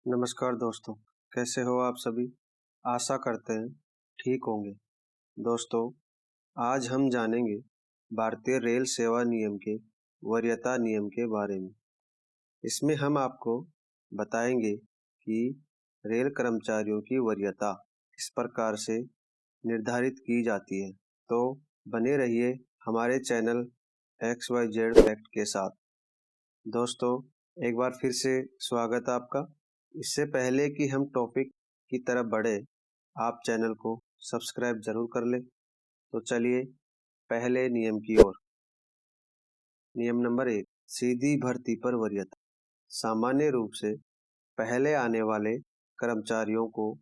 नमस्कार दोस्तों, कैसे हो आप सभी? आशा करते हैं ठीक होंगे। दोस्तों, आज हम जानेंगे भारतीय रेल सेवा नियम के वरीयता नियम के बारे में। इसमें हम आपको बताएंगे कि रेल कर्मचारियों की वरीयता किस प्रकार से निर्धारित की जाती है। तो बने रहिए हमारे चैनल XYZ फैक्ट के साथ। दोस्तों, एक बार फिर से स्वागत है आपका। इससे पहले कि हम टॉपिक की तरफ बढ़े, आप चैनल को सब्सक्राइब जरूर कर लें। तो चलिए पहले नियम की ओर। नियम नंबर 1, सीधी भर्ती पर वरीयता। सामान्य रूप से पहले आने वाले कर्मचारियों को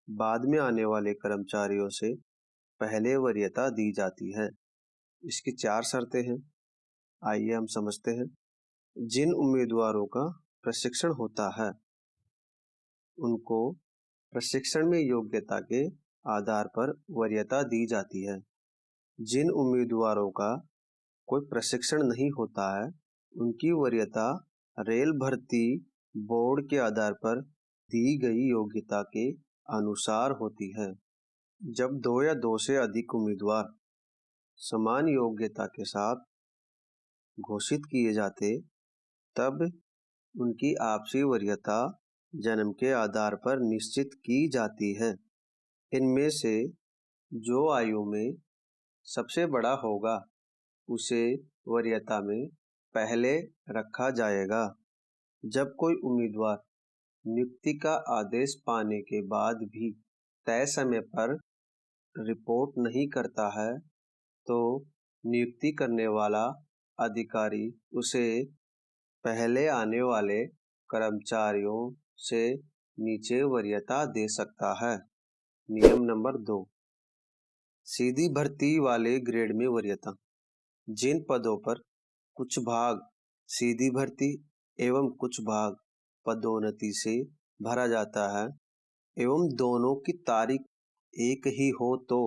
बाद में आने वाले कर्मचारियों से पहले वरीयता दी जाती है। इसकी 4 शर्तें हैं, आइए हम समझते हैं। जिन उम्मीदवारों का प्रशिक्षण होता है उनको प्रशिक्षण में योग्यता के आधार पर वरीयता दी जाती है। जिन उम्मीदवारों का कोई प्रशिक्षण नहीं होता है उनकी वरीयता रेल भर्ती बोर्ड के आधार पर दी गई योग्यता के अनुसार होती है। जब 2 या 2 से अधिक उम्मीदवार समान योग्यता के साथ घोषित किए जाते तब उनकी आपसी वरीयता जन्म के आधार पर निश्चित की जाती है। इनमें से जो आयु में सबसे बड़ा होगा उसे वरीयता में पहले रखा जाएगा। जब कोई उम्मीदवार नियुक्ति का आदेश पाने के बाद भी तय समय पर रिपोर्ट नहीं करता है तो नियुक्ति करने वाला अधिकारी उसे पहले आने वाले कर्मचारियों से नीचे वरीयता दे सकता है। नियम नंबर 2, सीधी भर्ती वाले ग्रेड में वरीयता। जिन पदों पर कुछ भाग सीधी भर्ती एवं कुछ भाग पदोन्नति से भरा जाता है एवं दोनों की तारीख एक ही हो तो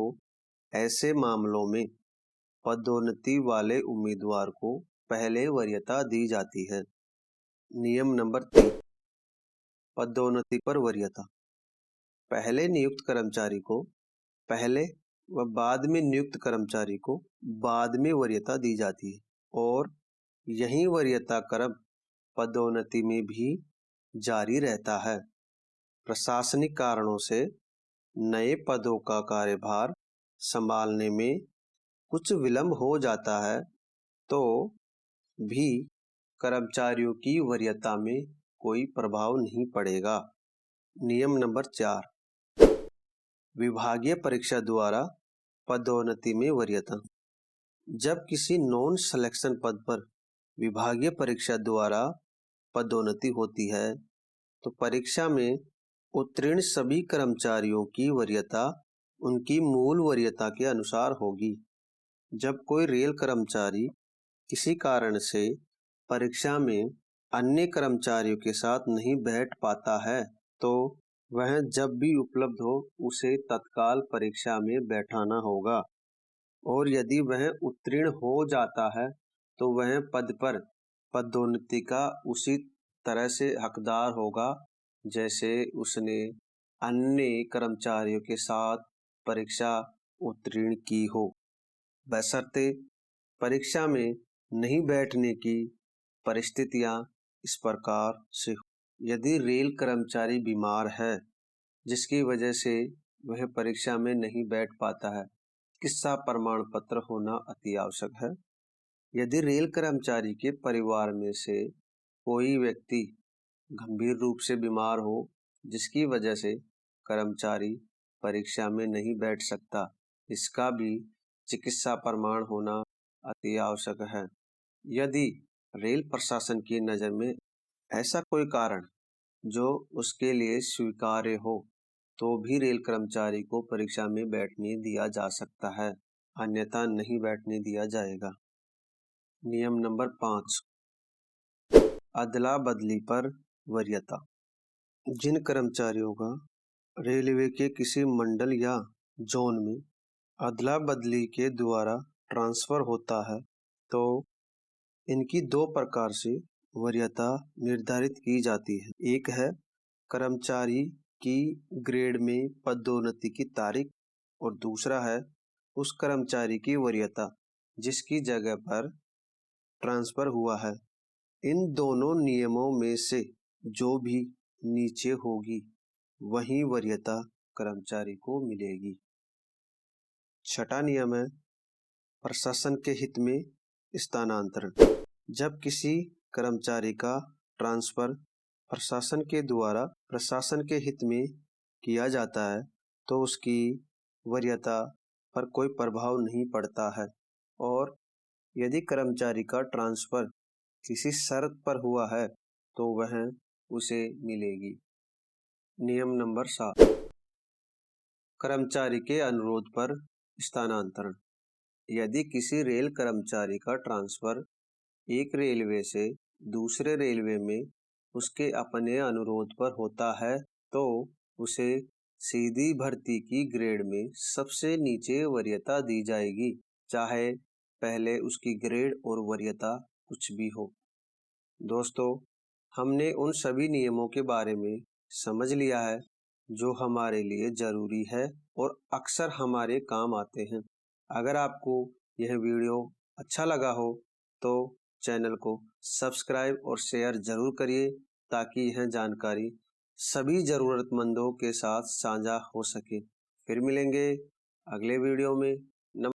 ऐसे मामलों में पदोन्नति वाले उम्मीदवार को पहले वरीयता दी जाती है। नियम नंबर 3, पदोन्नति पर वरीयता। पहले नियुक्त कर्मचारी को पहले व बाद में नियुक्त कर्मचारी को बाद में वरीयता दी जाती है और यही वरीयता क्रम पदोन्नति में भी जारी रहता है। प्रशासनिक कारणों से नए पदों का कार्यभार संभालने में कुछ विलंब हो जाता है तो भी कर्मचारियों की वरीयता में कोई प्रभाव नहीं पड़ेगा। नियम नंबर 4, विभागीय परीक्षा द्वारा पदोन्नति में वरीयता। जब किसी नॉन सिलेक्शन पद पर विभागीय परीक्षा द्वारा पदोन्नति होती है तो परीक्षा में उत्तीर्ण सभी कर्मचारियों की वरीयता उनकी मूल वरीयता के अनुसार होगी। जब कोई रेल कर्मचारी किसी कारण से परीक्षा में अन्य कर्मचारियों के साथ नहीं बैठ पाता है तो वह जब भी उपलब्ध हो उसे तत्काल परीक्षा में बैठाना होगा और यदि वह उत्तीर्ण हो जाता है तो वह पद पर पदोन्नति का उसी तरह से हकदार होगा जैसे उसने अन्य कर्मचारियों के साथ परीक्षा उत्तीर्ण की हो, बशर्ते परीक्षा में नहीं बैठने की परिस्थितियां इस प्रकार से हो। यदि रेल कर्मचारी बीमार है जिसकी वजह से वह परीक्षा में नहीं बैठ पाता है, चिकित्सा प्रमाण पत्र होना अति आवश्यक है। यदि रेल कर्मचारी के परिवार में से कोई व्यक्ति गंभीर रूप से बीमार हो जिसकी वजह से कर्मचारी परीक्षा में नहीं बैठ सकता, इसका भी चिकित्सा प्रमाण होना अति आवश्यक है। यदि रेल प्रशासन की नज़र में ऐसा कोई कारण जो उसके लिए स्वीकार्य हो तो भी रेल कर्मचारी को परीक्षा में बैठने दिया जा सकता है, अन्यथा नहीं बैठने दिया जाएगा। नियम नंबर 5, अदला बदली पर वरीयता। जिन कर्मचारियों का रेलवे के किसी मंडल या जोन में अदला बदली के द्वारा ट्रांसफर होता है तो इनकी 2 प्रकार से वरीयता निर्धारित की जाती है। एक है कर्मचारी की ग्रेड में पदोन्नति की तारीख और दूसरा है उस कर्मचारी की वरीयता जिसकी जगह पर ट्रांसफर हुआ है। इन दोनों नियमों में से जो भी नीचे होगी वही वरीयता कर्मचारी को मिलेगी। छठा नियम है प्रशासन के हित में स्थानांतरण। जब किसी कर्मचारी का ट्रांसफर प्रशासन के द्वारा प्रशासन के हित में किया जाता है तो उसकी वरीयता पर कोई प्रभाव नहीं पड़ता है, और यदि कर्मचारी का ट्रांसफर किसी शर्त पर हुआ है तो वह उसे मिलेगी। नियम नंबर 7, कर्मचारी के अनुरोध पर स्थानांतरण। यदि किसी रेल कर्मचारी का ट्रांसफर एक रेलवे से दूसरे रेलवे में उसके अपने अनुरोध पर होता है तो उसे सीधी भर्ती की ग्रेड में सबसे नीचे वरीयता दी जाएगी, चाहे पहले उसकी ग्रेड और वरीयता कुछ भी हो। दोस्तों, हमने उन सभी नियमों के बारे में समझ लिया है जो हमारे लिए जरूरी है और अक्सर हमारे काम आते हैं। अगर आपको यह वीडियो अच्छा लगा हो तो चैनल को सब्सक्राइब और शेयर जरूर करिए ताकि यह जानकारी सभी जरूरतमंदों के साथ साझा हो सके। फिर मिलेंगे अगले वीडियो में।